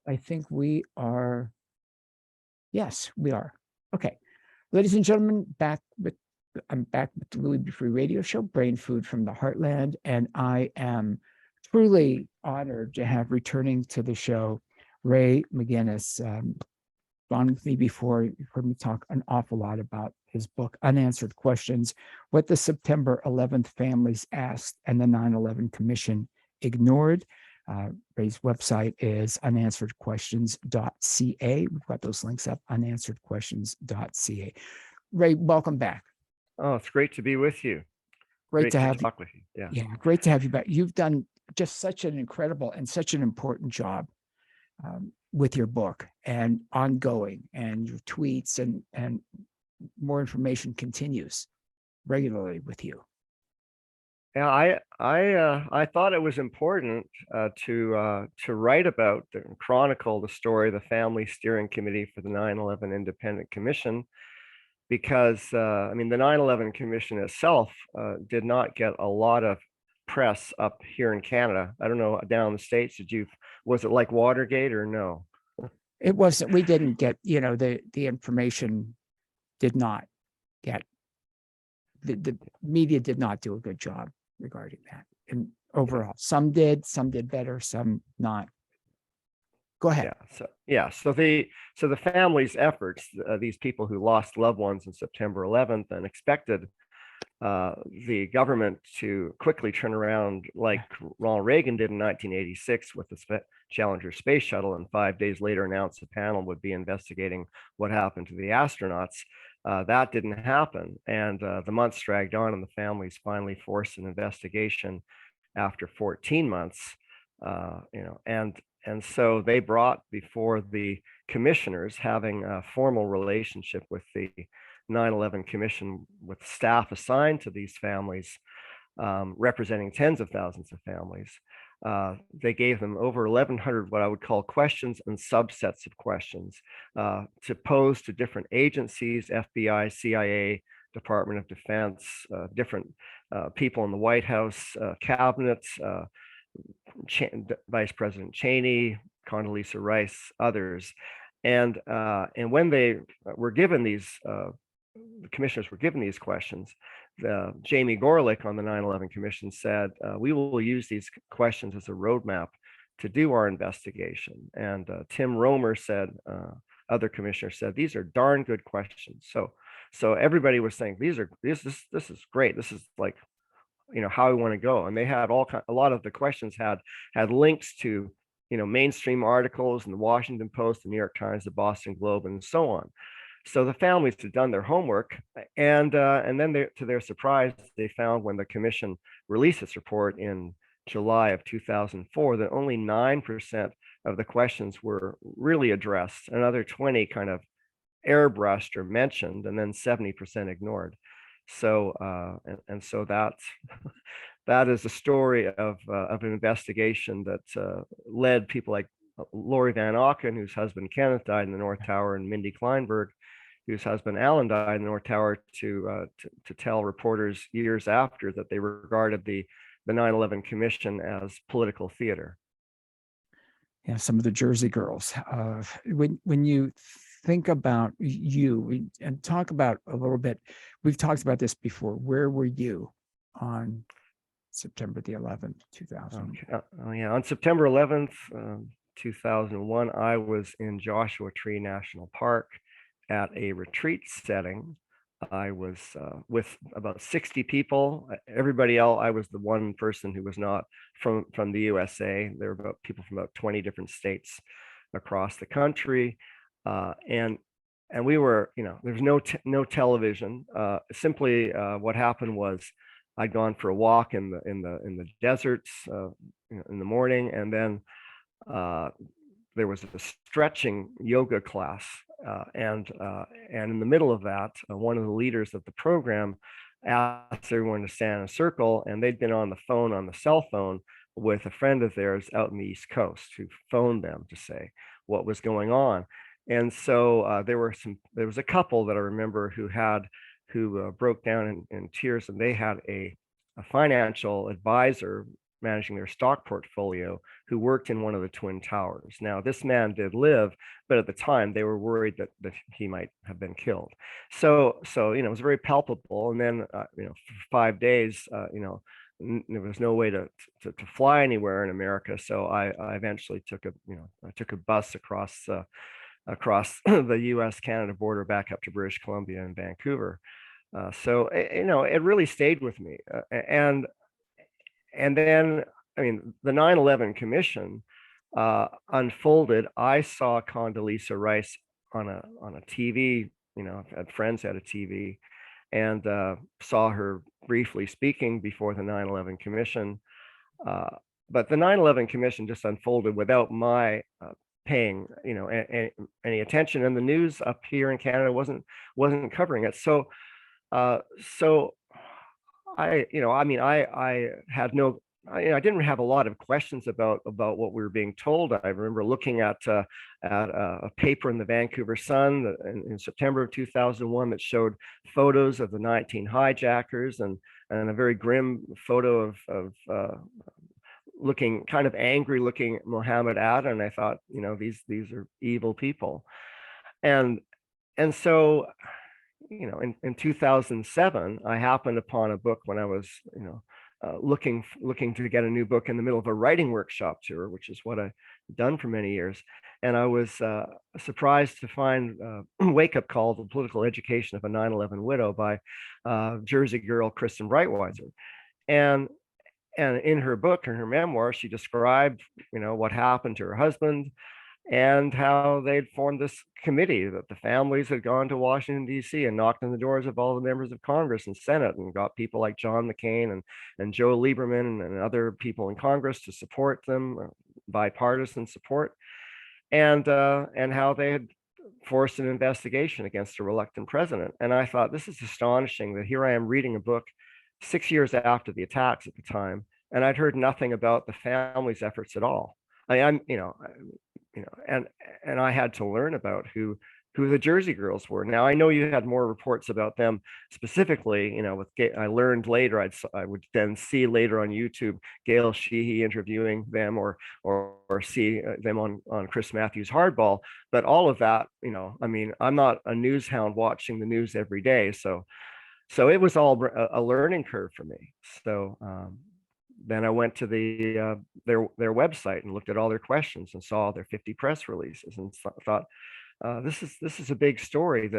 I think we are. Yes, we are. Okay. Ladies and gentlemen, I'm back with the Louis B. Free Radio Show, Brain Food from the Heartland, and I am truly honored to have returning to the show Ray McGinnis. On with me before. You've heard me talk an awful lot about his book, Unanswered Questions, What the September 11th Families Asked and the 9/11 Commission Ignored. Ray's website is unansweredquestions.ca. We've got those links up, unansweredquestions.ca. Ray, welcome back. Oh, it's great to be with you. Great to have you. Talk with you. Yeah, great to have you back. You've done just such an incredible and such an important job with your book and ongoing, and your tweets and more information continues regularly with you. Yeah, I thought it was important to write about and chronicle the story of the Family Steering Committee for the 9/11 Independent Commission, because I mean, the 9/11 Commission itself did not get a lot of press up here in Canada. I don't know, down in the States, was it like Watergate or no? It wasn't. We didn't get, the information did not get, the media did not do a good job regarding that. And overall, some did better, some not. Go ahead. So the family's efforts, these people who lost loved ones on September 11th and expected the government to quickly turn around like Ronald Reagan did in 1986 with the Challenger space shuttle, and 5 days later announced a panel would be investigating what happened to the astronauts. That didn't happen, and the months dragged on, and the families finally forced an investigation after 14 months. And so they brought before the commissioners, having a formal relationship with the 9/11 Commission, with staff assigned to these families, representing tens of thousands of families. They gave them over 1,100 what I would call questions and subsets of questions to pose to different agencies, FBI, CIA, Department of Defense, different people in the White House, cabinets, Vice President Cheney, Condoleezza Rice, others. And when they were given these, the commissioners were given these questions, Jamie Gorelick on the 9/11 Commission said, we will use these questions as a roadmap to do our investigation. And Tim Romer said, other commissioners said, these are darn good questions. So everybody was saying, this is great. This is like, how we want to go. And they had a lot of the questions had links to, mainstream articles in the Washington Post, the New York Times, the Boston Globe, and so on. So the families had done their homework, and then to their surprise, they found, when the commission released its report in July of 2004, that only 9% of the questions were really addressed. Another 20 kind of airbrushed or mentioned, and then 70% ignored. So so that is the story of an investigation that led people like Lori Van Auken, whose husband Kenneth died in the North Tower, and Mindy Kleinberg, whose husband Alan died in the North Tower, to tell reporters years after that they regarded the 9/11 Commission as political theater. Yeah, some of the Jersey girls. When you think about you and talk about a little bit, we've talked about this before. Where were you on September the 11th, 2000? On September 11th, 2001, I was in Joshua Tree National Park at a retreat setting. I was with about 60 people. Everybody else, I was the one person who was not from the USA. There were people from about 20 different states across the country, and we were, there was no television. Simply, what happened was, I'd gone for a walk in the deserts in the morning, and then there was a stretching yoga class, and in the middle of that, one of the leaders of the program asked everyone to stand in a circle, and they'd been on the cell phone with a friend of theirs out in the East Coast, who phoned them to say what was going on. And so there was a couple that I remember who broke down in tears, and they had a financial advisor managing their stock portfolio, who worked in one of the Twin Towers. Now, this man did live, but at the time they were worried that he might have been killed. So it was very palpable. And then for 5 days, there was no way to fly anywhere in America. So I eventually took a bus across the U.S.-Canada border back up to British Columbia and Vancouver. It really stayed with me. And then, the 9/11 Commission unfolded. I saw Condoleezza Rice on a TV. I've had friends had a TV, and saw her briefly speaking before the 9/11 Commission. But the 9/11 Commission just unfolded without my paying any attention, and the news up here in Canada wasn't covering it. So I had no, I didn't have a lot of questions about what we were being told. I remember looking at a paper in the Vancouver Sun in September of 2001 that showed photos of the 19 hijackers, and a very grim photo of looking kind of angry looking Mohammed Atta, and I thought, these are evil people. And so in 2007, I happened upon a book when I was looking to get a new book in the middle of a writing workshop tour, which is what I've done for many years. And I was surprised to find Wake Up Call: The Political Education of a 9/11 Widow by Jersey girl Kristen Breitweiser. And in her book, in her memoir, she described what happened to her husband, and how they'd formed this committee, that the families had gone to Washington, D.C. and knocked on the doors of all the members of Congress and Senate, and got people like John McCain and Joe Lieberman and other people in Congress to support them, bipartisan support, and how they had forced an investigation against a reluctant president. And I thought, this is astonishing that here I am reading a book 6 years after the attacks at the time, and I'd heard nothing about the family's efforts at all. And I had to learn about who the Jersey girls were. Now, I know you had more reports about them specifically. I learned later, I would then see later on YouTube Gail Sheehy interviewing them, or see them on Chris Matthews' Hardball. But all of that, I'm not a news hound watching the news every day, so it was all a learning curve for me. So then I went to their website and looked at all their questions and saw their 50 press releases, and thought, this is a big story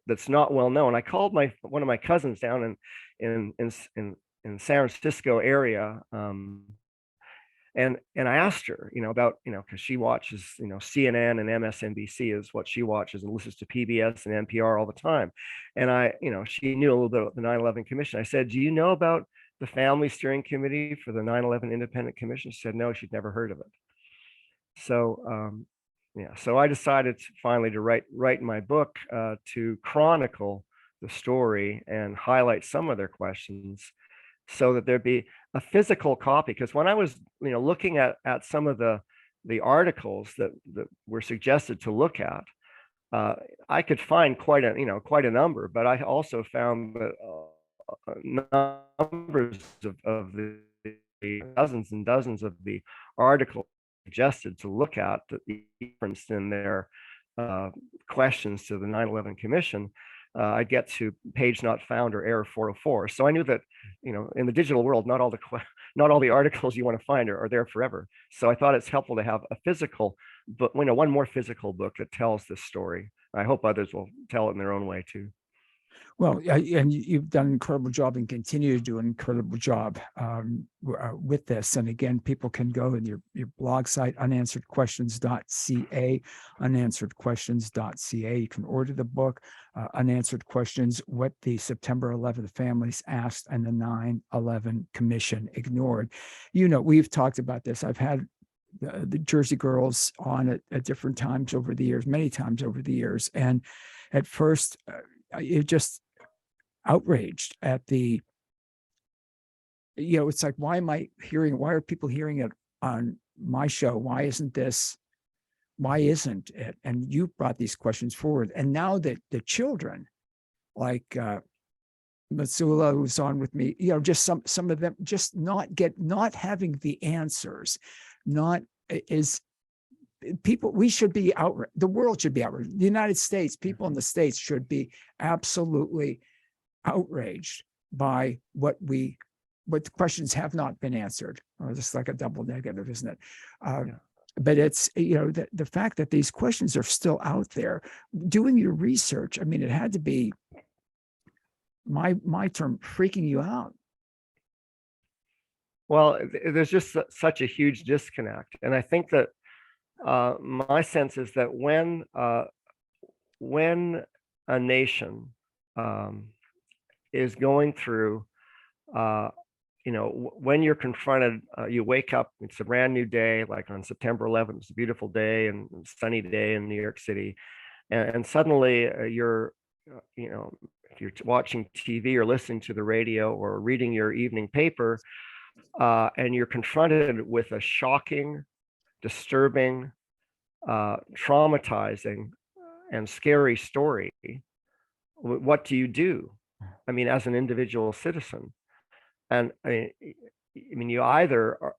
that's not well known. I called one of my cousins down in San Francisco area, and I asked her, about, because she watches, CNN and MSNBC is what she watches, and listens to PBS and NPR all the time. And she knew a little bit about the 9/11 Commission. I said, do you know about the Family Steering Committee for the 9/11 Independent Commission? She said, no, she'd never heard of it. So, so I decided finally to write my book to chronicle the story and highlight some of their questions, so that there'd be a physical copy. Because when I was, looking at some of the articles that were suggested to look at, I could find quite a number, but I also found that numbers of the dozens and dozens of the articles suggested to look at, that the difference in their questions to the 9/11 Commission, I'd get to page not found or error 404. So I knew that, in the digital world, not all the articles you want to find are there forever. So I thought it's helpful to have a physical book, one more physical book that tells this story. I hope others will tell it in their own way too. Well, and you've done an incredible job and continue to do an incredible job with this. And again, people can go in your blog site, unansweredquestions.ca, unansweredquestions.ca. You can order the book, Unanswered Questions: What the September 11th Families Asked and the 9/11 Commission Ignored. We've talked about this. I've had the Jersey girls on at different times over the years, many times over the years. And at first, it just outraged at the, it's like, why are people hearing it on my show? Why isn't it? And you brought these questions forward. And now that the children, like Matsula, who's on with me, just some of them just not having the answers, not is people. We should be outraged. The world should be outraged. The United States, people in the States should be absolutely outraged by what the questions have not been answered. Or just like a double negative, isn't it? But it's, the fact that these questions are still out there, doing your research. I mean, it had to be my term, freaking you out. Well, there's just such a huge disconnect. And I think that my sense is that when a nation is going through, when you're confronted, you wake up, it's a brand new day, like on September 11th, it's a beautiful day and sunny day in New York City. And suddenly you're, if you're watching TV or listening to the radio or reading your evening paper, and you're confronted with a shocking, disturbing, traumatizing, and scary story, what do you do? I mean, as an individual citizen, and I mean, you either are,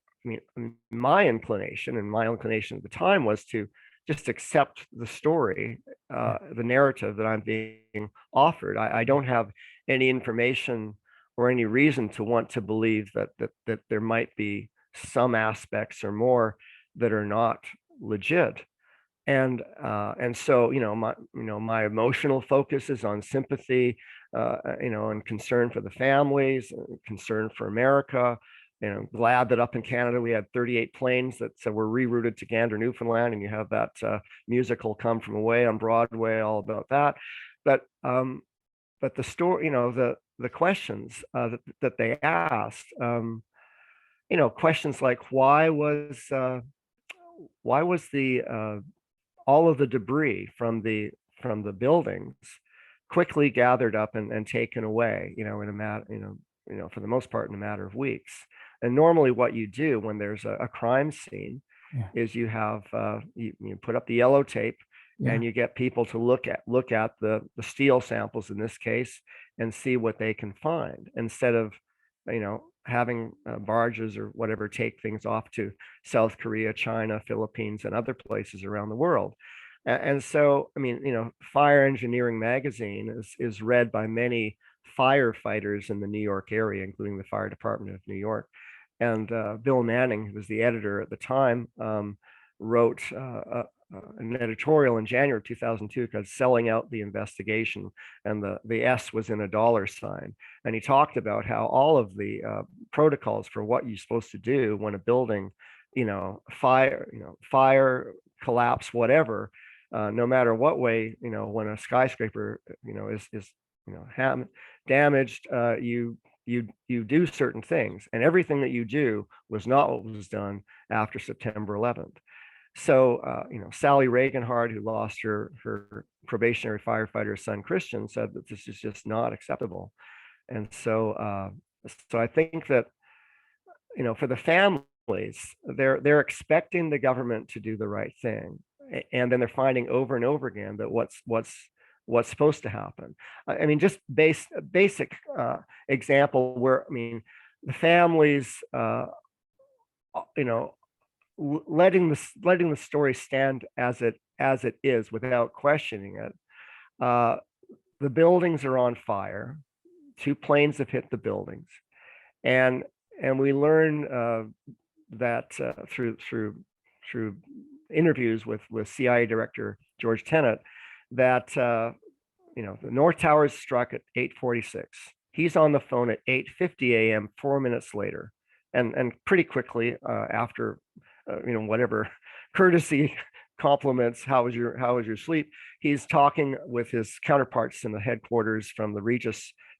my inclination at the time was to just accept the story, the narrative that I'm being offered. I don't have any information or any reason to want to believe that there might be some aspects or more that are not legit. And so my emotional focus is on sympathy, and concern for the families, concern for America. Glad that up in Canada we had 38 planes that were rerouted to Gander, Newfoundland, and you have that musical Come From Away on Broadway, all about that. But the story, the questions that they asked, questions like why was the all of the debris from the buildings quickly gathered up and taken away, in a matter, for the most part in a matter of weeks. And normally what you do when there's a crime scene is you have you put up the yellow tape and you get people to look at the steel samples in this case and see what they can find, instead of having barges or whatever take things off to South Korea, China, Philippines, and other places around the world. And so, Fire Engineering Magazine is read by many firefighters in the New York area, including the Fire Department of New York. And Bill Manning, who was the editor at the time, wrote an editorial in January of 2002 called Selling Out the Investigation, and the S was in a dollar sign. And he talked about how all of the protocols for what you're supposed to do when a building, fire, collapse, whatever, no matter what way, when a skyscraper, is damaged, you do certain things, and everything that you do was not what was done after September 11th. So, Sally Reaganhard, who lost her probationary firefighter son Christian, said that this is just not acceptable. And so, I think that, for the families, they're expecting the government to do the right thing, and then they're finding over and over again that what's supposed to happen. I mean, just basic example where, the families, letting the story stand as it is without questioning it. The buildings are on fire. 2 planes have hit the buildings, and we learn that through interviews with CIA Director George Tenet, that the North Tower is struck at 8:46. He's on the phone at 8:50 a.m. 4 minutes later, and pretty quickly after whatever courtesy compliments, how was your sleep, he's talking with his counterparts in the headquarters from the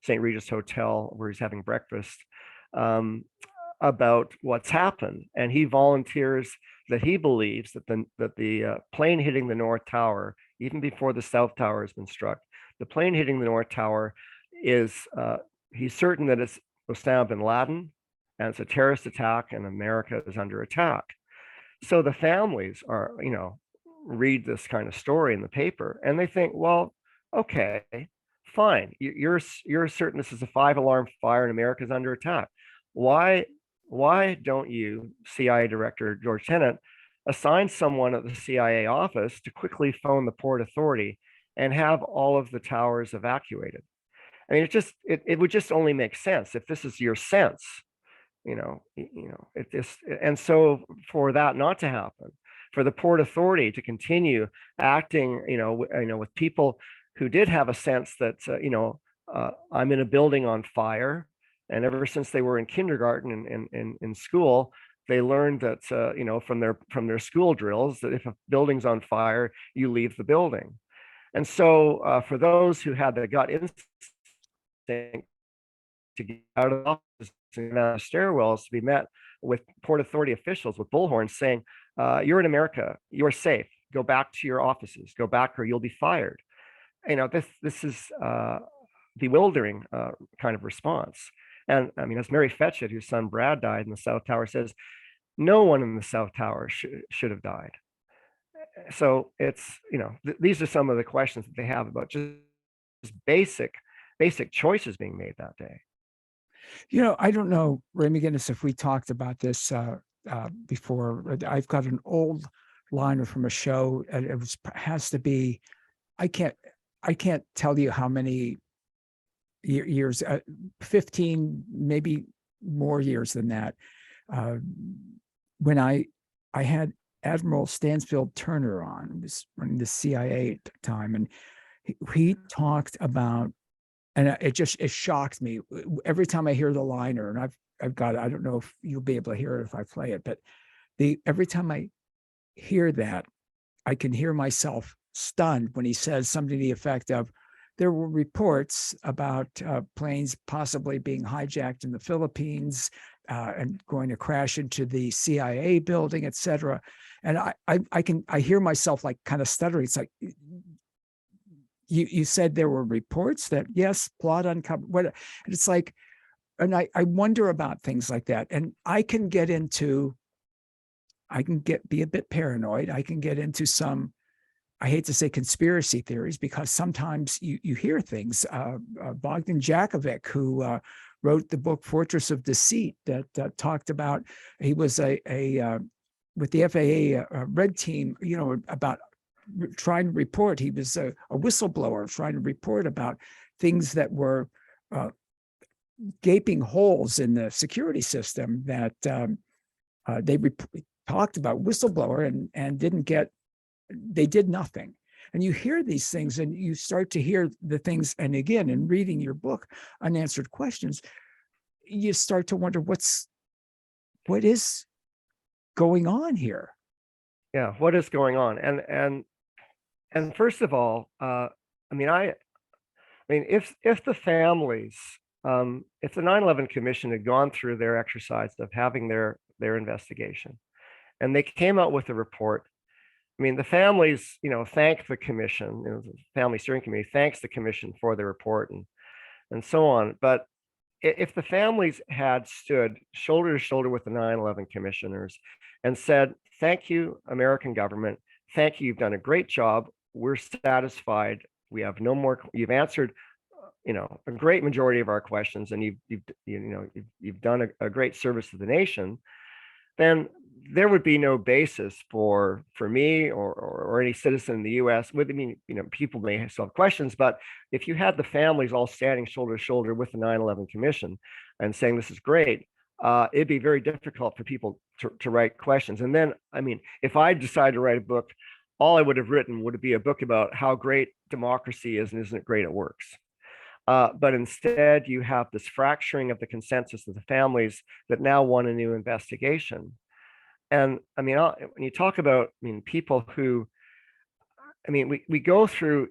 St. Regis Hotel, where he's having breakfast, about what's happened. And he volunteers that he believes that the plane hitting the North Tower, even before the South Tower has been struck, the plane hitting the North Tower is, he's certain that it's Osama bin Laden, and it's a terrorist attack, and America is under attack. So the families are, read this kind of story in the paper, and they think, well, okay, fine. You're certain this is a 5-alarm fire and America's under attack. Why don't you, CIA Director George Tenet, assign someone at the CIA office to quickly phone the Port Authority and have all of the towers evacuated? I mean, it would just only make sense if this is your sense, it just, and so for that not to happen, for the Port Authority to continue acting, with people who did have a sense that, I'm in a building on fire, and ever since they were in kindergarten and in school, they learned that, from their school drills, that if a building's on fire, you leave the building. And so for those who had the gut instinct to get out of the office and out of stairwells to be met with Port Authority officials with bullhorns saying, you're in America, you're safe, go back to your offices, go back or you'll be fired. This is bewildering kind of response. And I mean, as Mary Fetchett, whose son Brad died in the South Tower, says, no one in the South Tower should have died. So it's, these are some of the questions that they have about just basic choices being made that day. I don't know, Ray McGinnis, if we talked about this before. I've got an old liner from a show, and has to be, I can't tell you how many years, 15, maybe more years than that. When I had Admiral Stansfield Turner on, who was running the CIA at the time, and he talked about, and it shocked me every time I hear the liner, and I've got, I don't know if you'll be able to hear it if I play it, but every time I hear that, I can hear myself stunned when he says something to the effect of, there were reports about planes possibly being hijacked in the Philippines and going to crash into the CIA building, et cetera. And I hear myself like kind of stuttering. It's like, you said there were reports that, yes, plot uncovered. What? And it's like, and I wonder about things like that. And I can be a bit paranoid. I can get into some, I hate to say conspiracy theories, because sometimes you hear things. Bogdan Jakovic, who wrote the book Fortress of Deceit, that talked about, he was with the FAA red team, about trying to report. He was a whistleblower trying to report about things that were gaping holes in the security system that they talked about, whistleblower, and they did nothing. And you hear these things and you start to hear the things. And again, in reading your book, Unanswered Questions, you start to wonder what is going on here. Yeah, what is going on? And first of all, I mean, if the families, if the 9/11 Commission had gone through their exercise of having their investigation, and they came out with a report, I mean, the families, thank the commission, the Family Steering Committee thanks the commission for the report and so on. But if the families had stood shoulder to shoulder with the 9/11 commissioners and said, thank you, American government, thank you, you've done a great job, we're satisfied, we have no more, you've answered, a great majority of our questions, and you've done a great service to the nation, then there would be no basis for me or any citizen in the U.S. People may still have questions, but if you had the families all standing shoulder to shoulder with the 9/11 Commission and saying this is great, it'd be very difficult for people to write questions. And then, I mean, if I decided to write a book, all I would have written would be a book about how great democracy is and isn't it great it works. But instead, you have this fracturing of the consensus of the families that now want a new investigation. And I mean, when you talk about, people who, we go through,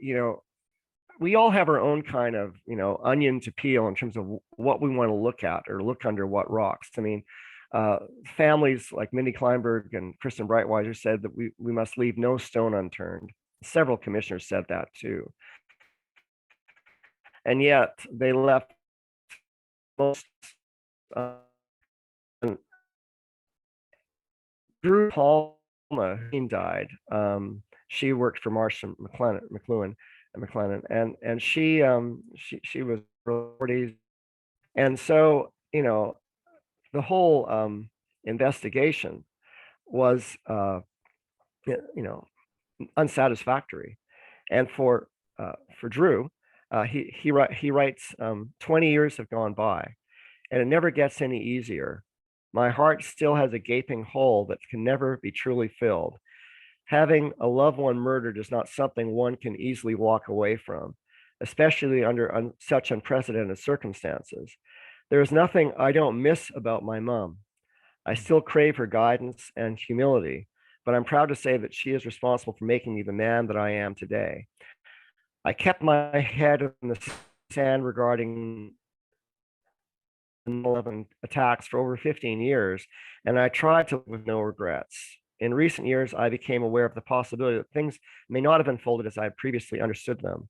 we all have our own kind of, onion to peel in terms of what we want to look at or look under what rocks. I mean, families like Mindy Kleinberg and Kristen Breitweiser said that we must leave no stone unturned. Several commissioners said that too. And yet they left most. Drew Palma, who died. She worked for Marsh and McLuhan. McLennan, and she was early 40s, and so the whole investigation was unsatisfactory, and for Drew, he writes 20 years have gone by, and it never gets any easier. My heart still has a gaping hole that can never be truly filled. Having a loved one murdered is not something one can easily walk away from, especially under such unprecedented circumstances. There is nothing I don't miss about my mom. I still crave her guidance and humility, but I'm proud to say that she is responsible for making me the man that I am today. I kept my head in the sand regarding 11 attacks for over 15 years, and I tried to live with no regrets. In recent years, I became aware of the possibility that things may not have unfolded as I had previously understood them.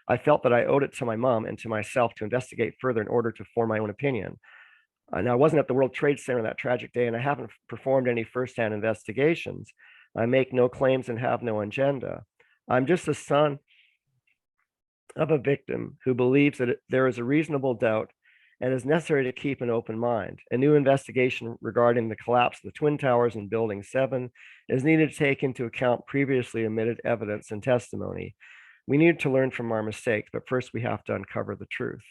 I felt that I owed it to my mom and to myself to investigate further in order to form my own opinion. Now, I wasn't at the World Trade Center that tragic day, and I haven't performed any firsthand investigations. I make no claims and have no agenda. I'm just the son of a victim who believes that there is a reasonable doubt and is necessary to keep an open mind. A new investigation regarding the collapse of the Twin Towers in Building 7 is needed to take into account previously omitted evidence and testimony. We need to learn from our mistakes, but first we have to uncover the truth.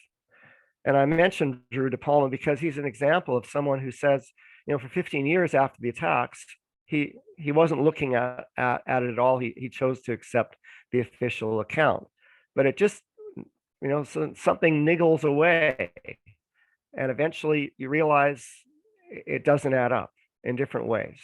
And I mentioned Drew De Palma because he's an example of someone who says, for 15 years after the attacks, he wasn't looking at it at all. He chose to accept the official account, but it just, so something niggles away, and eventually you realize it doesn't add up in different ways.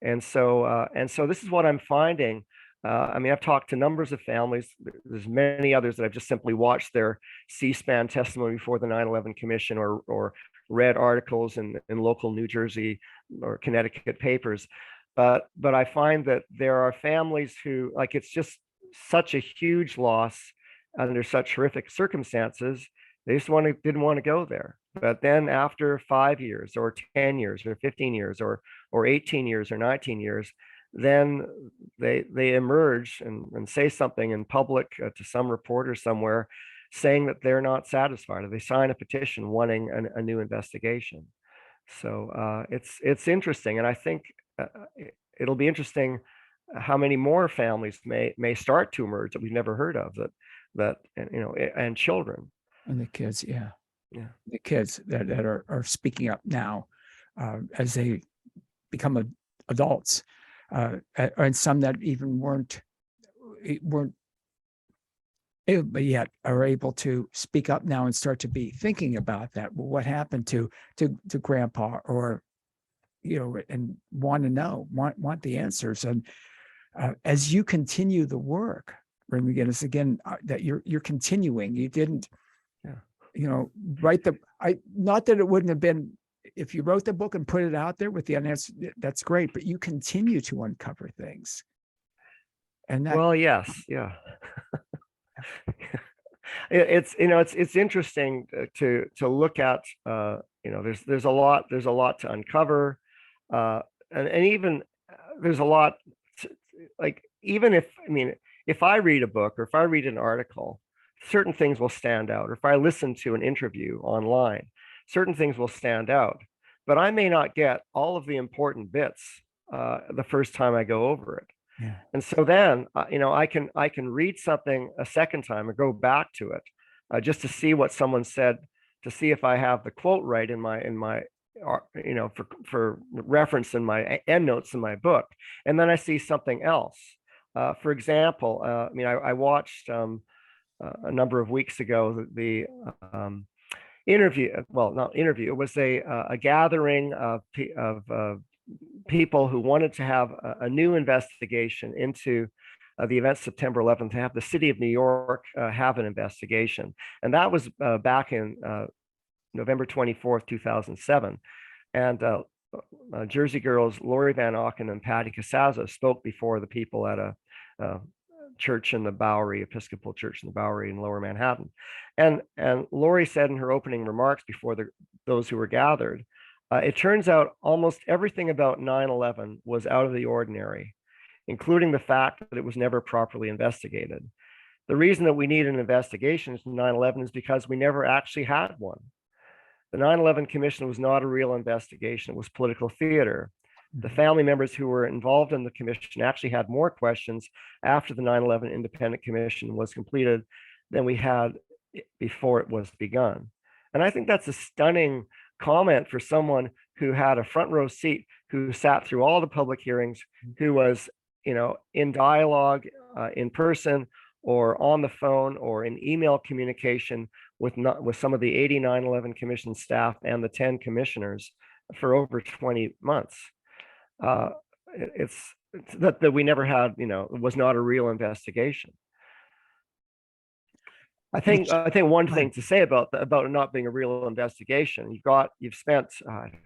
And so this is what I'm finding. I've talked to numbers of families. There's many others that I've just simply watched their C-SPAN testimony before the 9/11 Commission, or read articles in local New Jersey or Connecticut papers. But I find that there are families who, it's just such a huge loss under such horrific circumstances. They just didn't want to go there. But then after 5 years or 10 years or 15 years or 18 years or 19 years, then they emerge and say something in public to some reporter somewhere, saying that they're not satisfied, or they sign a petition wanting a new investigation. So it's interesting, and I think it'll be interesting how many more families may start to emerge that we've never heard of, and children. And the kids, yeah, the kids that are speaking up now as they become adults, and some that even weren't yet are able to speak up now and start to be thinking about that. Well, what happened to grandpa, or and want to know, want the answers. And as you continue the work, Ray McGinnis, again, that you're continuing. You didn't, write not that it wouldn't have been, if you wrote the book and put it out there with the unanswered, that's great, but you continue to uncover things. And that, well, yes, yeah. It's interesting to look at. There's a lot to uncover, and even there's a lot even if I read a book, or if I read an article, certain things will stand out. Or if I listen to an interview online, certain things will stand out, but I may not get all of the important bits the first time I go over it. yeah. And so then, I can read something a second time or go back to it just to see what someone said, to see if I have the quote right in my for reference in my endnotes in my book. And then I see something else. For example, I watched a number of weeks ago the interview. Well, not interview. It was a gathering of people who wanted to have a new investigation into the events September 11th, to have the city of New York have an investigation. And that was back in November 24th, 2007. And Jersey girls Lori Van Auken and Patty Casazza spoke before the people at a church in the Bowery, Episcopal Church in the Bowery in Lower Manhattan. And Lori said in her opening remarks before those who were gathered, it turns out almost everything about 9/11 was out of the ordinary, including the fact that it was never properly investigated. The reason that we need an investigation into 9/11 is because we never actually had one. The 9/11 Commission was not a real investigation. It was political theater. The family members who were involved in the commission actually had more questions after the 9/11 Independent Commission was completed than we had before it was begun. And I think that's a stunning comment for someone who had a front row seat, who sat through all the public hearings, who was, in dialogue in person or on the phone or in email communication with some of the 89/11 Commission staff and the 10 commissioners for over 20 months. It's that we never had, it was not a real investigation. I think one thing to say about it not being a real investigation, you've spent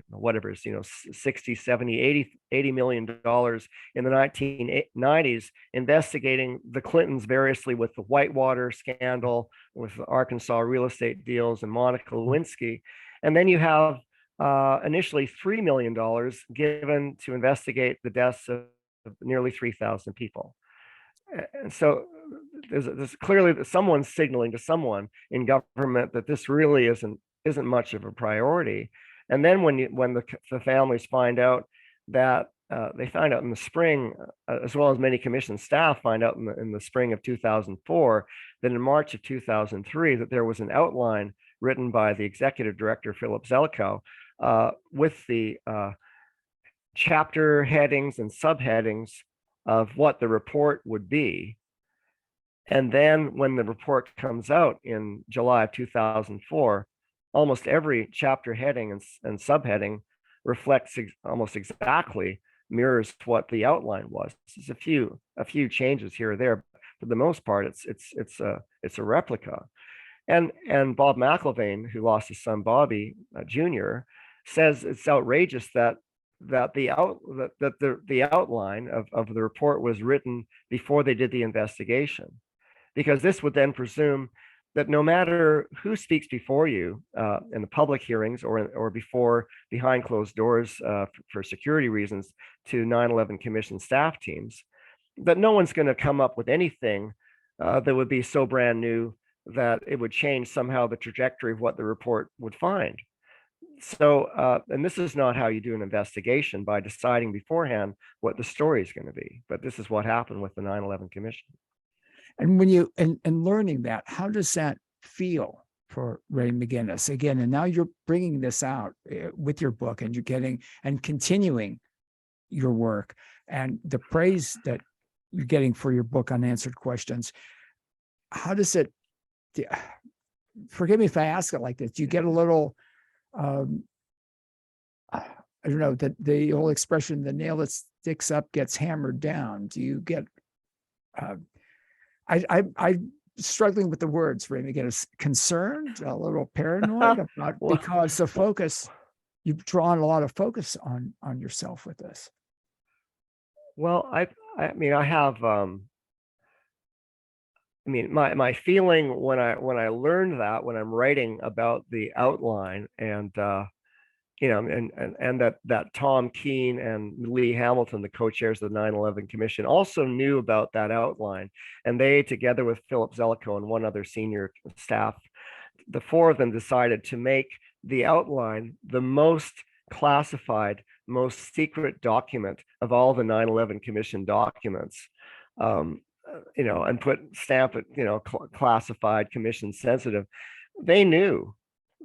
whatever it's, 60, 70, 80 million dollars in the 1990s investigating the Clintons variously with the Whitewater scandal, with the Arkansas real estate deals and Monica Lewinsky. And then you have initially $3 million given to investigate the deaths of nearly 3,000 people. And so there's clearly that someone's signaling to someone in government that this really isn't much of a priority. And then when the families find out that they find out in the spring, as well as many commission staff find out in the spring of 2004, that in March of 2003 that there was an outline written by the executive director Philip Zelikow with the chapter headings and subheadings of what the report would be. And then when the report comes out in July of 2004, almost every chapter heading and subheading reflects almost exactly, mirrors what the outline was. There's a few changes here or there, but for the most part, it's a replica. And Bob McIlvaine, who lost his son Bobby Jr., says it's outrageous that the outline of the report was written before they did the investigation, because this would then presume that no matter who speaks before you in the public hearings or before behind closed doors for security reasons to 9/11 Commission staff teams, that no one's going to come up with anything that would be so brand new that it would change somehow the trajectory of what the report would find. So, and this is not how you do an investigation, by deciding beforehand what the story is going to be. But this is what happened with the 9/11 Commission. And when you and learning that, how does that feel for Ray McGinnis again? And now you're bringing this out with your book, and you're getting and continuing your work, and the praise that you're getting for your book, Unanswered Questions. How does it? Forgive me if I ask it like this. Do you get a little? I don't know, that the old expression, the nail that sticks up gets hammered down. Do you get? I'm struggling with the words, Ray McGinnis. Concerned, a little paranoid about because the focus, you've drawn a lot of focus on yourself with this. Well, I mean, I have. I mean, my feeling when I learned that, when I'm writing about the outline, and and that Tom Keene and Lee Hamilton, the co-chairs of the 9/11 Commission, also knew about that outline, and they, together with Philip Zelikow and one other senior staff, the four of them decided to make the outline the most classified, most secret document of all the 9/11 Commission documents. And stamp it, classified, commission sensitive. They knew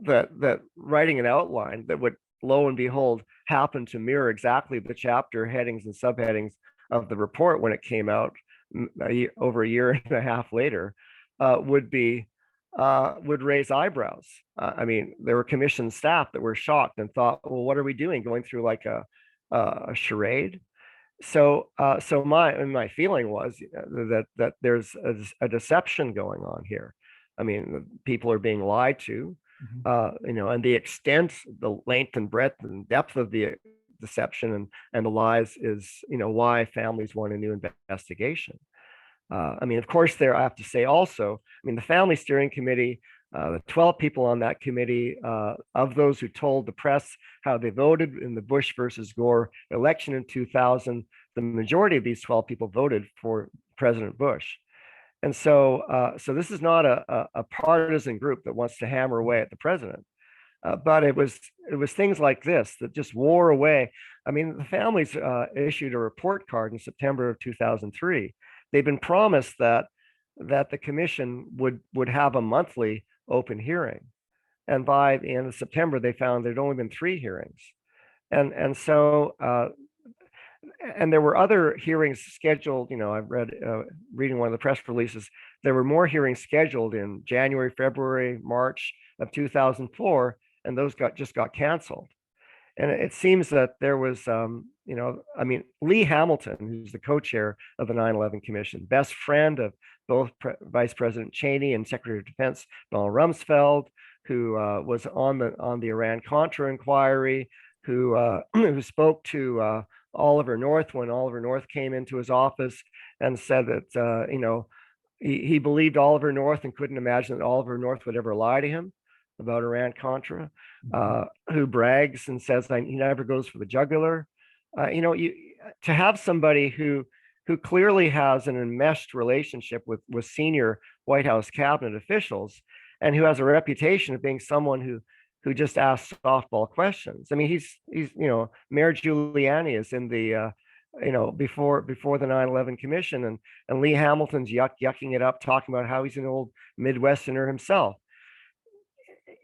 that writing an outline that would, lo and behold, happen to mirror exactly the chapter headings and subheadings of the report when it came out over a year and a half later, would raise eyebrows. I mean, there were commission staff that were shocked and thought, well, what are we doing, going through like a charade? So my feeling was that there's a deception going on here. I mean, people are being lied to, and the extent, the length and breadth and depth of the deception and the lies is, why families want a new investigation. I mean, of course, I have to say also, I mean, the Family Steering Committee, the 12 people on that committee, of those who told the press how they voted in the Bush versus Gore election in 2000, the majority of these 12 people voted for President Bush. And so this is not a partisan group that wants to hammer away at the president. But it was things like this that just wore away. I mean, the families issued a report card in September of 2003. They've been promised that the commission would have a monthly open hearing, and by the end of September, they found there'd only been 3 hearings, and so and there were other hearings scheduled. I read reading one of the press releases. There were more hearings scheduled in January, February, March of 2004, and those just got canceled. And it seems that there was, I mean, Lee Hamilton, who's the co-chair of the 9/11 Commission, best friend of both Vice President Cheney and Secretary of Defense Donald Rumsfeld, who was on the Iran-Contra inquiry, who who spoke to Oliver North when Oliver North came into his office and said that he believed Oliver North and couldn't imagine that Oliver North would ever lie to him about Iran-Contra, who brags and says he never goes for the jugular. To have somebody who clearly has an enmeshed relationship with senior White House cabinet officials, and who has a reputation of being someone who just asks softball questions. I mean, he's Mayor Giuliani is in the before the 9/11 Commission, and Lee Hamilton's yucking it up, talking about how he's an old Midwesterner himself.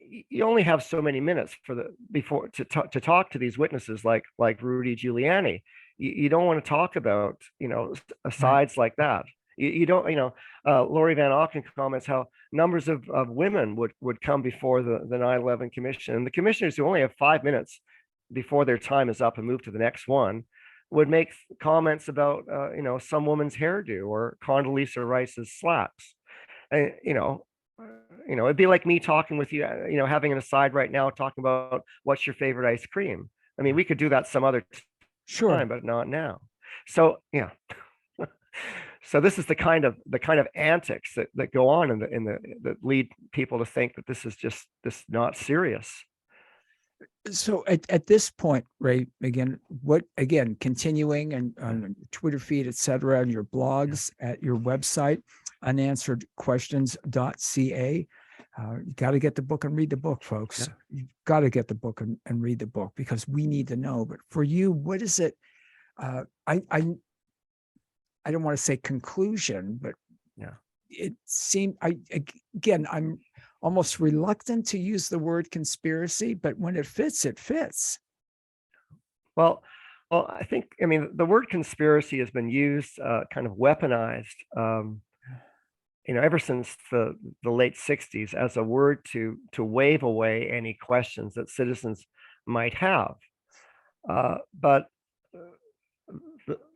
You only have so many minutes to talk to these witnesses like Rudy Giuliani. You don't want to talk about asides like that. You don't, Lori Van Auken comments how numbers of women would come before the 9/11 Commission, and the commissioners, who only have 5 minutes before their time is up and move to the next one, would make comments about some woman's hairdo or Condoleezza Rice's slacks. It'd be like me talking with you, having an aside right now, talking about what's your favorite ice cream. I mean, we could do that some other time, but not now. So yeah. So this is the kind of antics that go on that lead people to think that this is not serious. So at this point, Ray, continuing and on Twitter feed, etc., and your blogs, at your website, unansweredquestions.ca. You got to get the book and read the book, folks. Yeah. You've got to get the book and read the book, because we need to know. But for you, what is it? I don't want to say conclusion, but yeah, it seemed, I'm almost reluctant to use the word conspiracy, but when it fits, it fits. Well, I think, the word conspiracy has been used, kind of weaponized, ever since the late 60s as a word to wave away any questions that citizens might have. But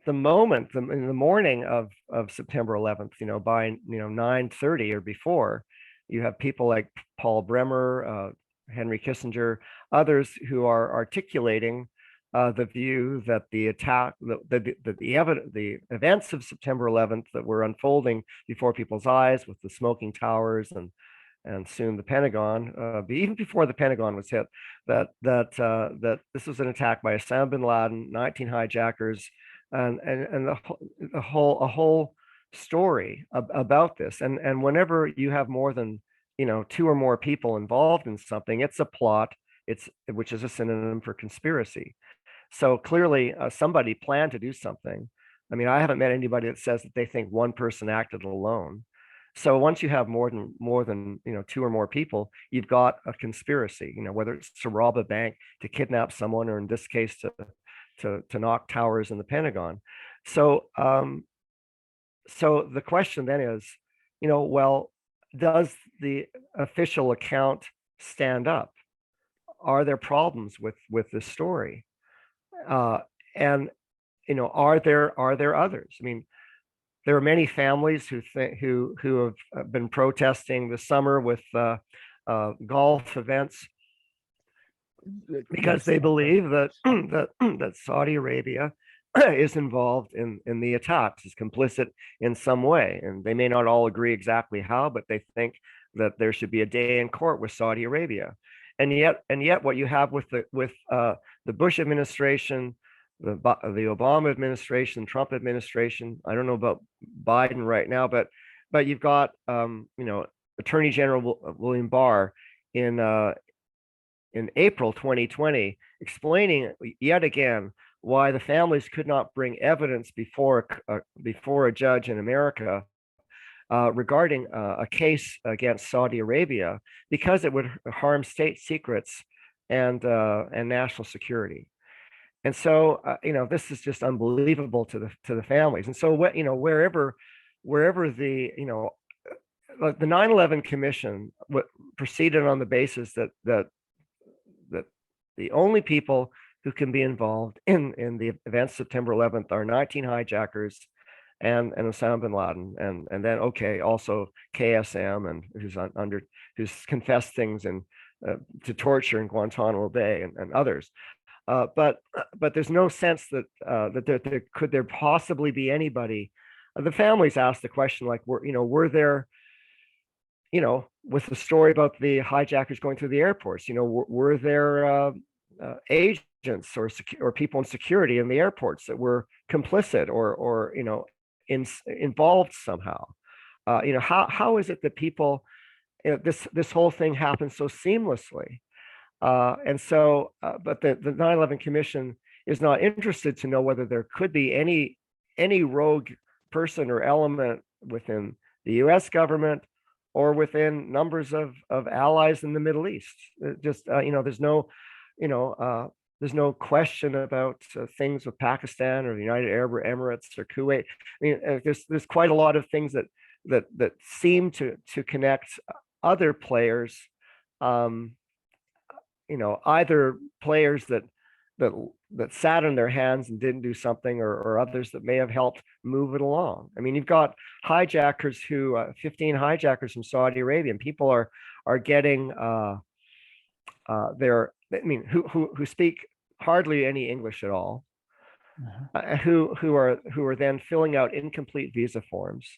the moment, in the morning of September 11th, by 9:30 or before, you have people like Paul Bremer, Henry Kissinger, others who are articulating the view that the attack, the events of September 11th that were unfolding before people's eyes, with the smoking towers and soon the Pentagon, even before the Pentagon was hit, that this was an attack by Osama bin Laden, 19 hijackers, and a whole story about this. And whenever you have more than 2 or more people involved in something, it's a plot. Which is a synonym for conspiracy. So clearly, somebody planned to do something. I haven't met anybody that says that they think one person acted alone. So once you have more than 2 or more people, you've got a conspiracy. Whether it's to rob a bank, to kidnap someone, or in this case to knock towers in the Pentagon. So so the question then is, well, does the official account stand up? Are there problems with this story? And are there others? There are many families who have been protesting this summer with golf events because they believe that that Saudi Arabia is involved in the attacks, is complicit in some way, and they may not all agree exactly how, but they think that there should be a day in court with Saudi Arabia. And yet, what you have with the Bush administration, the Obama administration, Trump administration, I don't know about Biden right now, but but you've got Attorney General William Barr in April 2020 explaining yet again why the families could not bring evidence before a judge in America regarding a case against Saudi Arabia because it would harm state secrets and national security. And so this is just unbelievable to the families. And so wherever the the 9/11 Commission proceeded on the basis that the only people who can be involved in the events September 11th are 19 hijackers and Osama bin Laden, and then also KSM, and who's confessed things and to torture in Guantanamo Bay and others. But there's no sense that there could possibly be anybody. The families asked the question, like, were there, with the story about the hijackers going through the airports, were there agents or people in security in the airports that were complicit or involved somehow? How is it that people, this whole thing happened so seamlessly? But the 9/11 Commission is not interested to know whether there could be any rogue person or element within the U.S. government or within numbers of allies in the Middle East. There's no question about things with Pakistan or the United Arab Emirates or Kuwait. I mean, there's quite a lot of things that seem to connect other players. Either players that sat on their hands and didn't do something, or others that may have helped move it along. I mean, you've got hijackers 15 hijackers from Saudi Arabia, and people are getting who speak hardly any English at all, who are then filling out incomplete visa forms,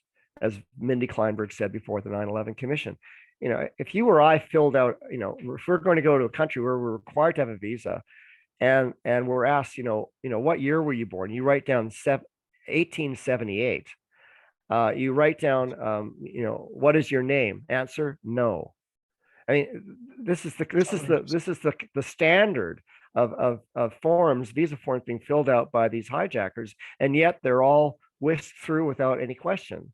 as Mindy Kleinberg said before the 9/11 Commission. If you or I filled out, if we're going to go to a country where we're required to have a visa, and we're asked, what year were you born? You write down 1878. You write down, what is your name? Answer, no. I mean, this is the standard of forms, visa forms being filled out by these hijackers, and yet they're all whisked through without any question.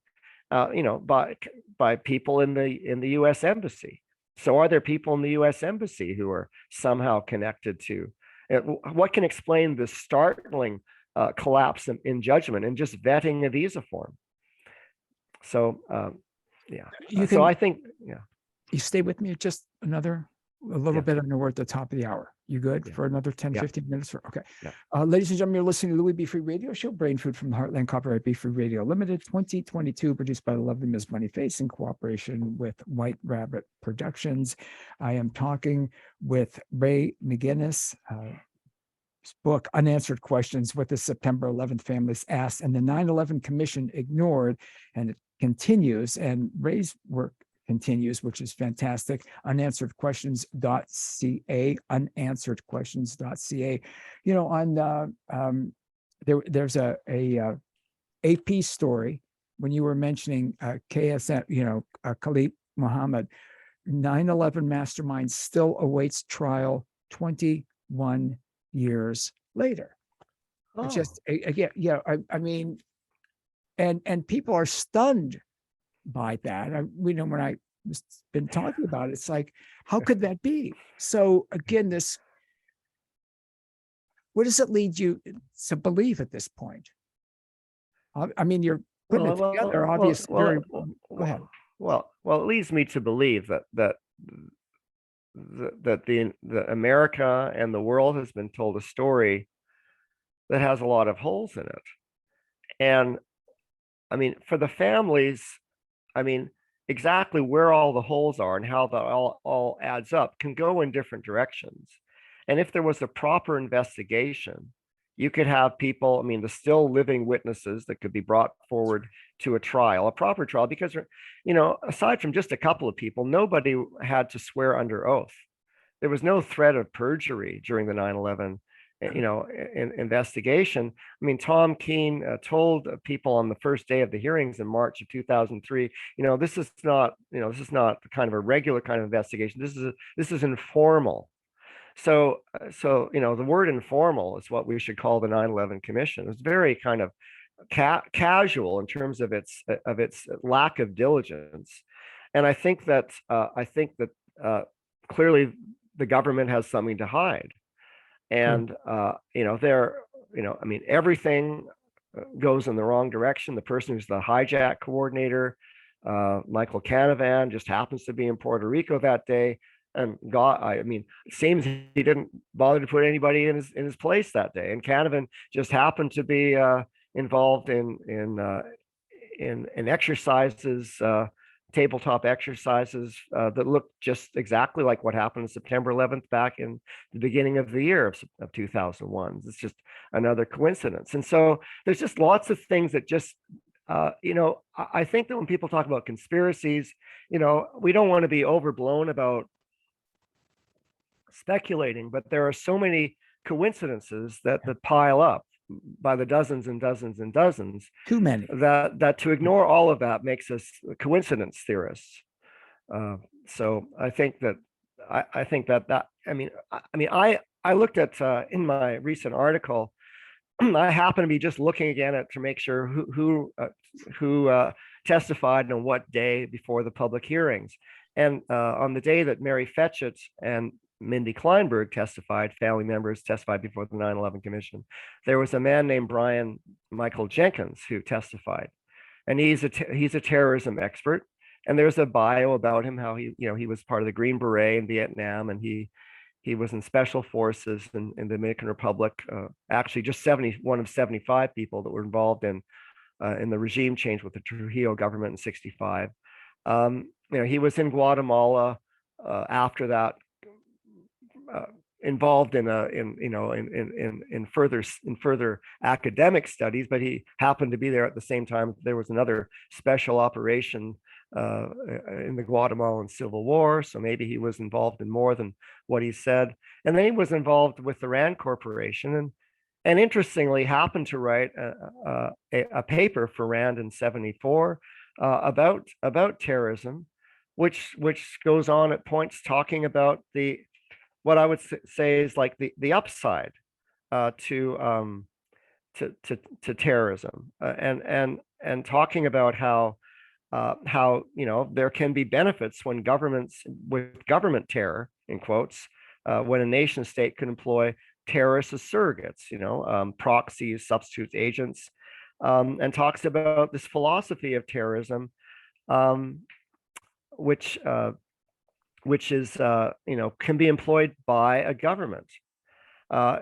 By people in the U.S. Embassy. So are there people in the U.S. Embassy who are somehow connected to? What can explain the startling collapse in judgment and just vetting a visa form? So I think, you stay with me just a little bit. I know we're at the top of the hour. You good for another 10, 15 minutes? Okay. Yeah. Ladies and gentlemen, you're listening to Louis B. Free Radio Show, Brain Food from the Heartland, copyright Be Free Radio Limited, 2022, produced by the lovely Ms. Moneyface in cooperation with White Rabbit Productions. I am talking with Ray McGinnis. His book, Unanswered Questions, What the September 11th Families Asked, and the 9/11 Commission Ignored, and it continues, and Ray's work continues, which is fantastic. Unansweredquestions.ca, unansweredquestions.ca. There's a AP story when you were mentioning KSM, Khalid Muhammad, 9/11 mastermind still awaits trial 21 years later. Oh. Just again, I mean, and people are stunned by that. When I been talking about it, it's like, how could that be? So again, what does it lead you to believe at this point? I mean, you're putting it together, obviously. Go ahead. Well, it leads me to believe that the America and the world has been told a story that has a lot of holes in it. And I mean, for the families, I mean, exactly where all the holes are and how that all adds up can go in different directions. And if there was a proper investigation, you could have people, I mean, the still living witnesses that could be brought forward to a proper trial, because, aside from just a couple of people, nobody had to swear under oath. There was no threat of perjury during the 9/11 investigation. I mean, Tom Keene told people on the first day of the hearings in March of 2003, this is not kind of a regular kind of investigation. This is informal. So the word informal is what we should call the 9/11 Commission. It's very kind of casual in terms of its lack of diligence, and I think that clearly the government has something to hide, and I mean, everything goes in the wrong direction. The person who's the hijack coordinator, Michael Canavan, just happens to be in Puerto Rico that day. And I mean, it seems he didn't bother to put anybody in his place that day. And Canavan just happened to be involved in exercises, tabletop exercises that looked just exactly like what happened on September 11th back in the beginning of the year of 2001. It's just another coincidence. And so there's just lots of things that just I think that when people talk about conspiracies, we don't want to be overblown about speculating, but there are so many coincidences that pile up by the dozens and dozens and dozens. Too many. That to ignore all of that makes us coincidence theorists. So I think that I looked at in my recent article. I happen to be just looking again to make sure who testified and on what day before the public hearings. And on the day that Mary Fetchett and Mindy Kleinberg testified, family members testified before the 9/11 Commission, there was a man named Brian Michael Jenkins who testified, and he's a terrorism expert. And there's a bio about him, how he was part of the Green Beret in Vietnam, and he was in special forces in the Dominican Republic. Actually, just one of 75 people that were involved in the regime change with the Trujillo government in '65. He was in Guatemala after that, involved in further academic studies, but he happened to be there at the same time. There was another special operation in the Guatemalan Civil War, so maybe he was involved in more than what he said. And then he was involved with the Rand Corporation, and interestingly happened to write a paper for Rand in '74 about terrorism, which goes on at points talking about what I would say is like the upside to terrorism, and talking about how there can be benefits when with government terror in quotes, when a nation state can employ terrorists as surrogates, proxies, substitute agents, and talks about this philosophy of terrorism, which is can be employed by a government.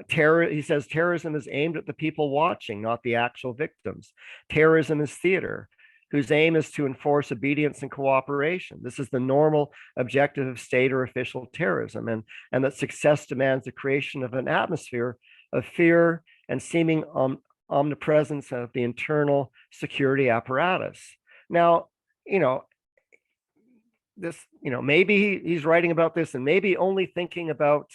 He says terrorism is aimed at the people watching, not the actual victims. Terrorism is theater, whose aim is to enforce obedience and cooperation. This is the normal objective of state or official terrorism, and that success demands the creation of an atmosphere of fear and seeming omnipresence of the internal security apparatus. Now, this, maybe he's writing about this and maybe only thinking about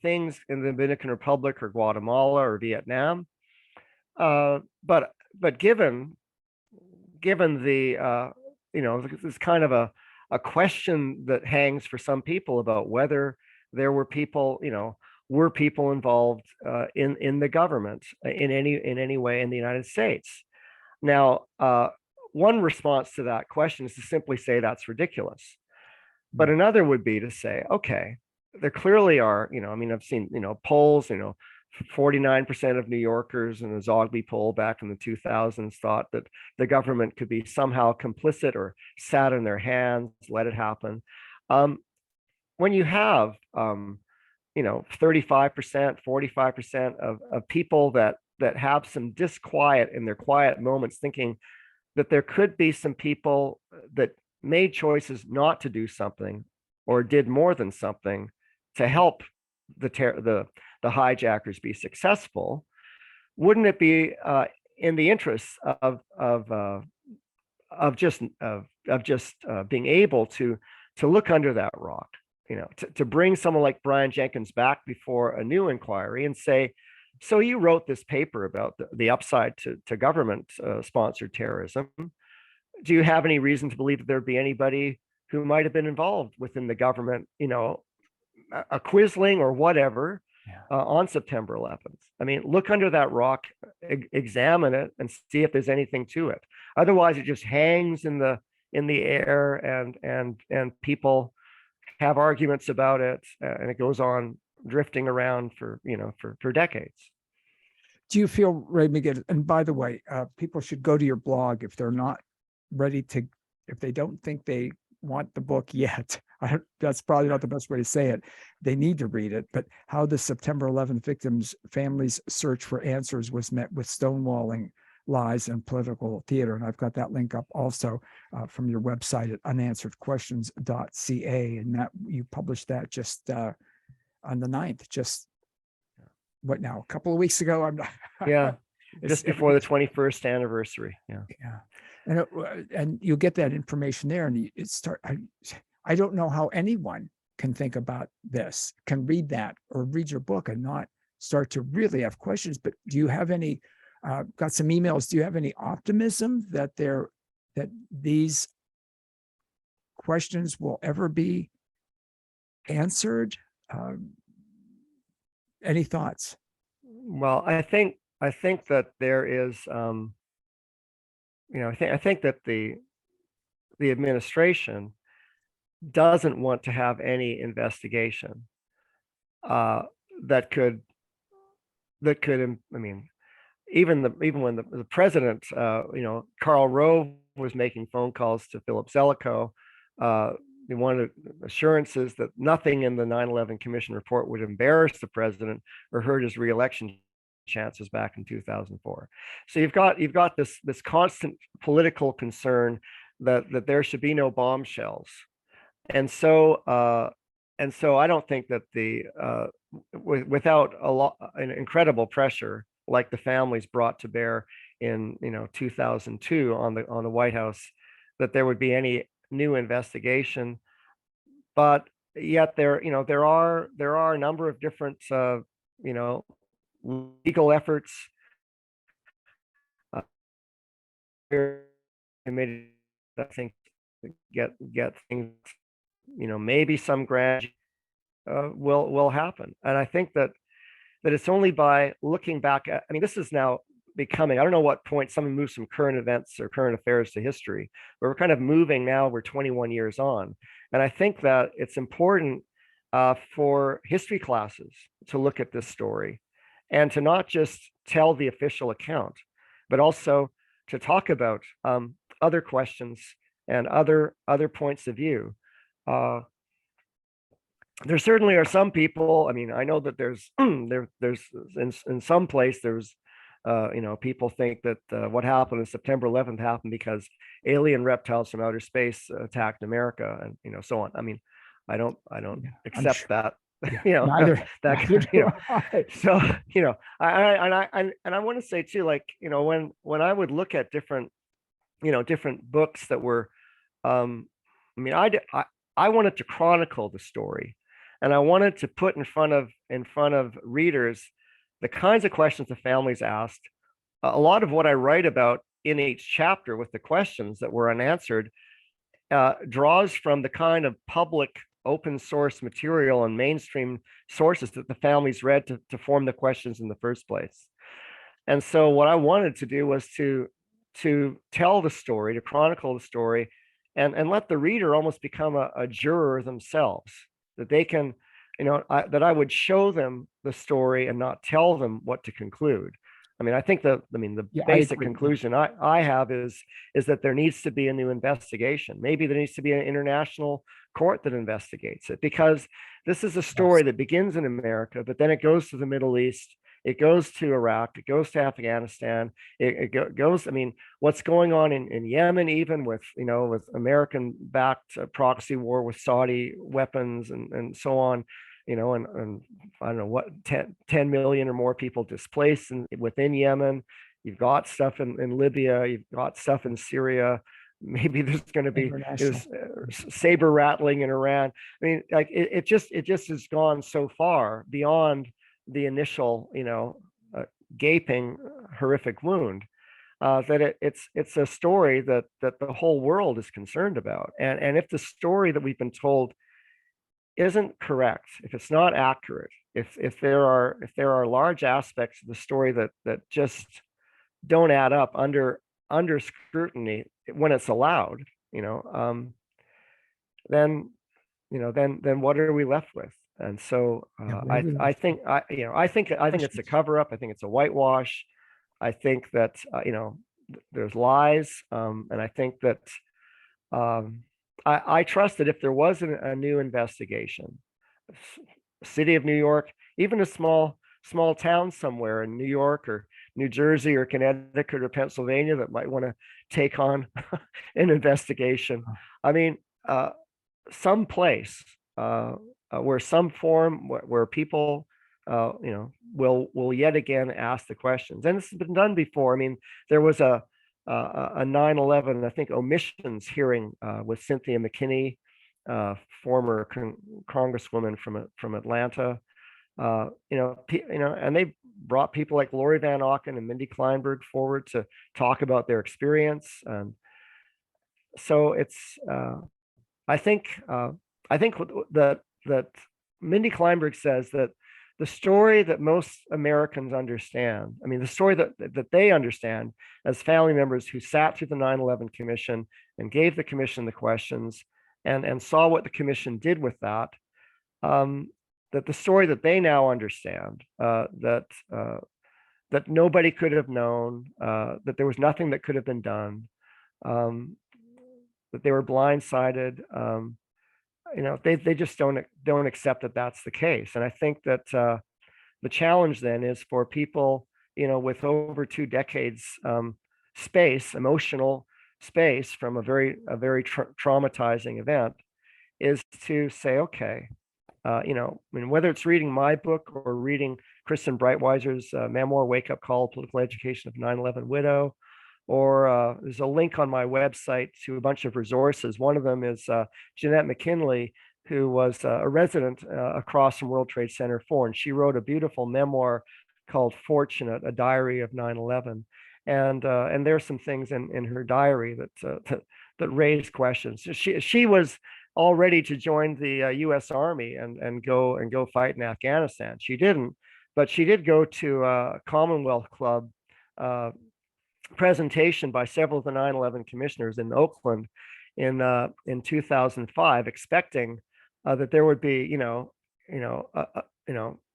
things in the Dominican Republic or Guatemala or Vietnam. But given the this kind of a question that hangs for some people about whether there were people involved in the government in any way in the United States. Now, one response to that question is to simply say that's ridiculous. But another would be to say, okay, there clearly are, I've seen, polls, 49% of New Yorkers in a Zogby poll back in the 2000s thought that the government could be somehow complicit or sat in their hands, let it happen. When you have, 35%, 45% of people that have some disquiet in their quiet moments, thinking that there could be some people that made choices not to do something or did more than something to help the hijackers be successful, wouldn't it be in the interests of just being able to look under that rock to bring someone like Brian Jenkins back before a new inquiry and say, so you wrote this paper about the upside to government sponsored terrorism. Do you have any reason to believe that there'd be anybody who might have been involved within the government, a quisling or whatever, on September 11th? I mean, look under that rock, examine it, and see if there's anything to it. Otherwise, it just hangs in the air, and people have arguments about it, and it goes on drifting around for decades. Do you feel, Ray McGinnis, and by the way, people should go to your blog if they're not ready to, if they don't think they want the book yet. That's probably not the best way to say it. They need to read it. But How the September 11th Victims' Families' Search for Answers Was Met with Stonewalling, Lies, and Political Theater. And I've got that link up also from your website at unansweredquestions.ca. And that you published that just on the 9th, just what now, a couple of weeks ago? I'm not, yeah, just before the 21st anniversary. Yeah. And you'll get that information there, and I don't know how anyone can think about this, can read that or read your book and not start to really have questions. But do you have any, got some emails, do you have any optimism that these questions will ever be answered? Any thoughts? Well, I think that there is, I think that the administration doesn't want to have any investigation that could, I mean, even when the president, Karl Rove was making phone calls to Philip Zelikow, they wanted assurances that nothing in the 9/11 Commission report would embarrass the president or hurt his reelection chances back in 2004. So you've got this constant political concern that there should be no bombshells, and so I don't think that without an incredible pressure like the families brought to bear in 2002 on the White House, that there would be any new investigation. But yet there are a number of different legal efforts committed, I think, get things, maybe some grant will happen. And I think that it's only by looking back at, I mean, this is now becoming, I don't know what point someone moves from current events or current affairs to history, but we're kind of moving now, we're 21 years on. And I think that it's important for history classes to look at this story and to not just tell the official account, but also to talk about other questions and other points of view. There certainly are some people, I mean, I know that there's in some place there's people think that what happened on September 11th happened because alien reptiles from outer space attacked America, and so on. I mean, I don't accept sure. that. Yeah, neither, So I want to say too, like, when I would look at different books that were, I mean, I wanted to chronicle the story, and I wanted to put in front of readers the kinds of questions the families asked. A lot of what I write about in each chapter with the questions that were unanswered draws from the kind of public open source material and mainstream sources that the families read to form the questions in the first place. And so what I wanted to do was to tell the story, to chronicle the story, and let the reader almost become a juror themselves, that they can, that I would show them the story and not tell them what to conclude. I mean, I think the basic conclusion I have is that there needs to be a new investigation. Maybe there needs to be an international court that investigates it, because this is a story that begins in America, but then it goes to the Middle East, it goes to Iraq, it goes to Afghanistan, it goes, I mean, what's going on in Yemen, even with American-backed proxy war with Saudi weapons and so on, and I don't know what, 10 million or more people displaced within Yemen. You've got stuff in Libya, you've got stuff in Syria. maybe there's going to be International. saber rattling in Iran. I mean, like it just has gone so far beyond the initial, gaping horrific wound, that it's a story that the whole world is concerned about. And if the story that we've been told isn't correct, if it's not accurate, if there are large aspects of the story that just don't add up under scrutiny when it's allowed, then then what are we left with? And so I think it's a cover up. I think it's a whitewash. I think that there's lies, and I think that I trust that if there was a new investigation, city of New York, even a small town somewhere in New York or New Jersey or Connecticut or Pennsylvania that might want to take on an investigation. I mean, some place where some forum where people will yet again ask the questions, and this has been done before. I mean, there was a 9/11, I think, omissions hearing with Cynthia McKinney, former congresswoman from Atlanta. And they brought people like Lori Van Auken and Mindy Kleinberg forward to talk about their experience. So it's I think that Mindy Kleinberg says that the story that most Americans understand, I mean, the story that they understand as family members who sat through the 9/11 Commission and gave the commission the questions and saw what the commission did with that, that the story that they now understand, that nobody could have known, that there was nothing that could have been done, that they were blindsided. They just don't accept that that's the case. And I think that the challenge then is for people, with over 2 decades emotional space from a very traumatizing event, is to say, okay, I mean, whether it's reading my book or reading Kristen Breitweiser's memoir, Wake Up Call, Political Education of 9/11 Widow, or there's a link on my website to a bunch of resources. One of them is Jeanette McKinley, who was a resident across from World Trade Center 4, and she wrote a beautiful memoir called Fortunate, a diary of 9/11. And there's some things in her diary that raised questions. She was all ready to join the U.S. Army and go fight in Afghanistan. She didn't, but she did go to a Commonwealth Club presentation by several of the 9/11 commissioners in Oakland in 2005, expecting that there would be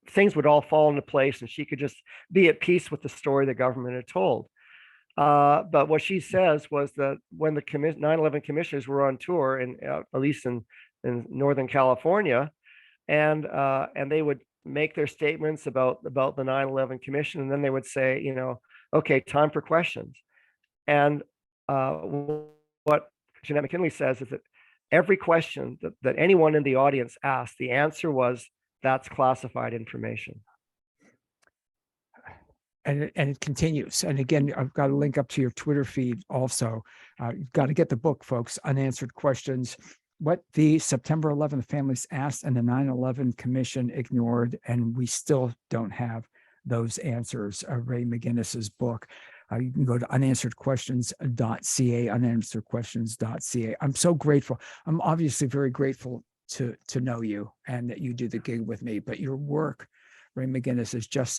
things would all fall into place and she could just be at peace with the story the government had told. But what she says was that when the 9/11 commissioners were on tour, at least in Northern California, and they would make their statements about the 9/11 commission, and then they would say, okay, time for questions. And what Jeanette McKinley says is that every question that anyone in the audience asked, the answer was, that's classified information. And it continues. And again, I've got a link up to your Twitter feed also. You've got to get the book, folks, Unanswered Questions, What the September 11th Families Asked and the 9/11 Commission Ignored. And we still don't have those answers. Ray McGinnis's book. You can go to unansweredquestions.ca, unansweredquestions.ca. I'm so grateful. I'm obviously very grateful to know you and that you do the gig with me, but your work, Ray McGinnis,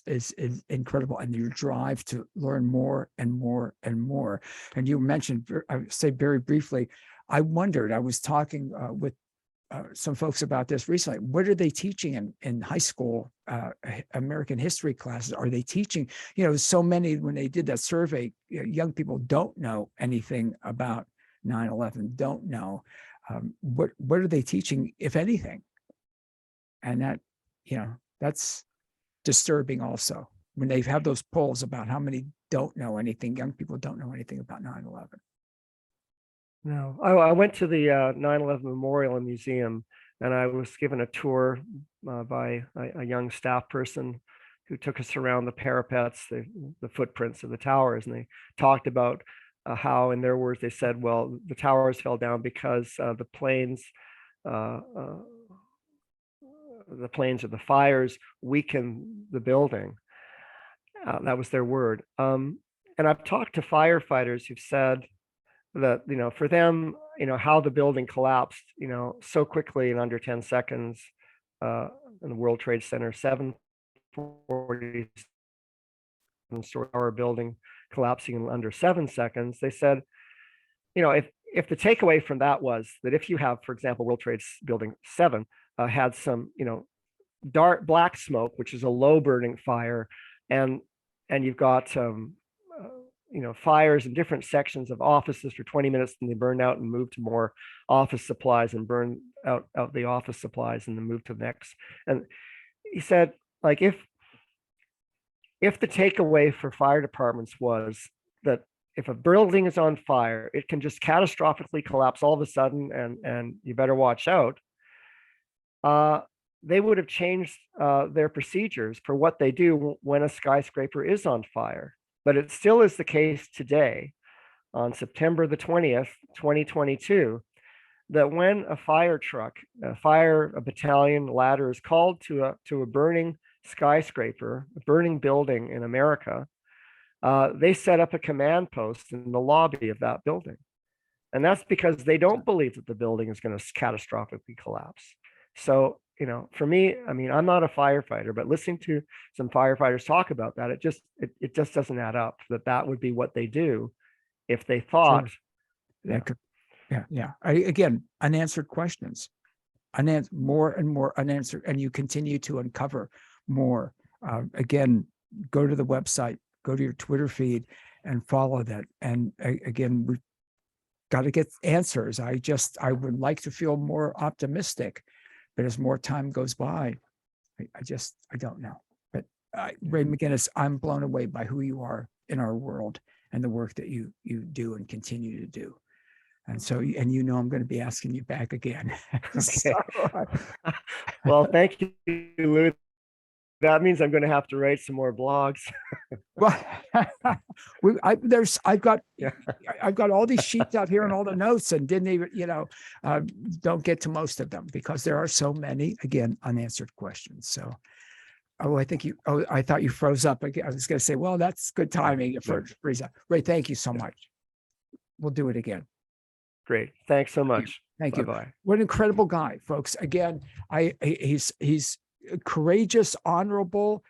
is incredible, and your drive to learn more and more and more. And you mentioned, I say very briefly, I wondered, I was talking with some folks about this recently. What are they teaching in high school American history classes? Are they teaching, so many, when they did that survey, young people don't know anything about 9/11, don't know. What are they teaching, if anything? And that, that's disturbing also, when they have those polls about how many don't know anything, young people don't know anything about 9/11. No, I went to the 9/11 Memorial and Museum, and I was given a tour by a young staff person who took us around the parapets, the footprints of the towers, and they talked about how, in their words, they said, well, the towers fell down because the planes or the fires weakened the building. That was their word. And I've talked to firefighters who've said that, for them, how the building collapsed, so quickly in under 10 seconds in the World Trade Center, 747-story tower building collapsing in under 7 seconds. They said, if the takeaway from that was that if you have, for example, World Trade Building 7 had some, dark black smoke, which is a low burning fire, and you've got fires in different sections of offices for 20 minutes, and they burn out and move to more office supplies and burn out the office supplies and then move to the next. And he said, like, if the takeaway for fire departments was that if a building is on fire, it can just catastrophically collapse all of a sudden, and you better watch out. They would have changed their procedures for what they do when a skyscraper is on fire. But it still is the case today, on September the 20th, 2022, that when a fire truck, a battalion ladder is called to a burning skyscraper, a burning building in America, they set up a command post in the lobby of that building. And that's because they don't believe that the building is going to catastrophically collapse. So, for me, I'm not a firefighter, but listening to some firefighters talk about that, it just doesn't add up that would be what they do if they thought. Sure. Yeah. Again, unanswered questions, more and more unanswered, and you continue to uncover more. Again, go to the website, go to your Twitter feed, and follow that. And again, we've got to get answers. I would like to feel more optimistic, but as more time goes by, I don't know. But Ray McGinnis, I'm blown away by who you are in our world and the work that you do and continue to do. And so, I'm going to be asking you back again. Okay. Well, thank you, Lou. That means I'm going to have to write some more blogs. Well, I've got all these sheets out here and all the notes, and didn't even, don't get to most of them because there are so many, again, unanswered questions. So, I thought you froze up. I was going to say, well, that's good timing for freeze up. Ray, thank you so much. We'll do it again. Great. Thanks so much. Thank you. Bye-bye. What an incredible guy, folks. Again, he's courageous, honorable,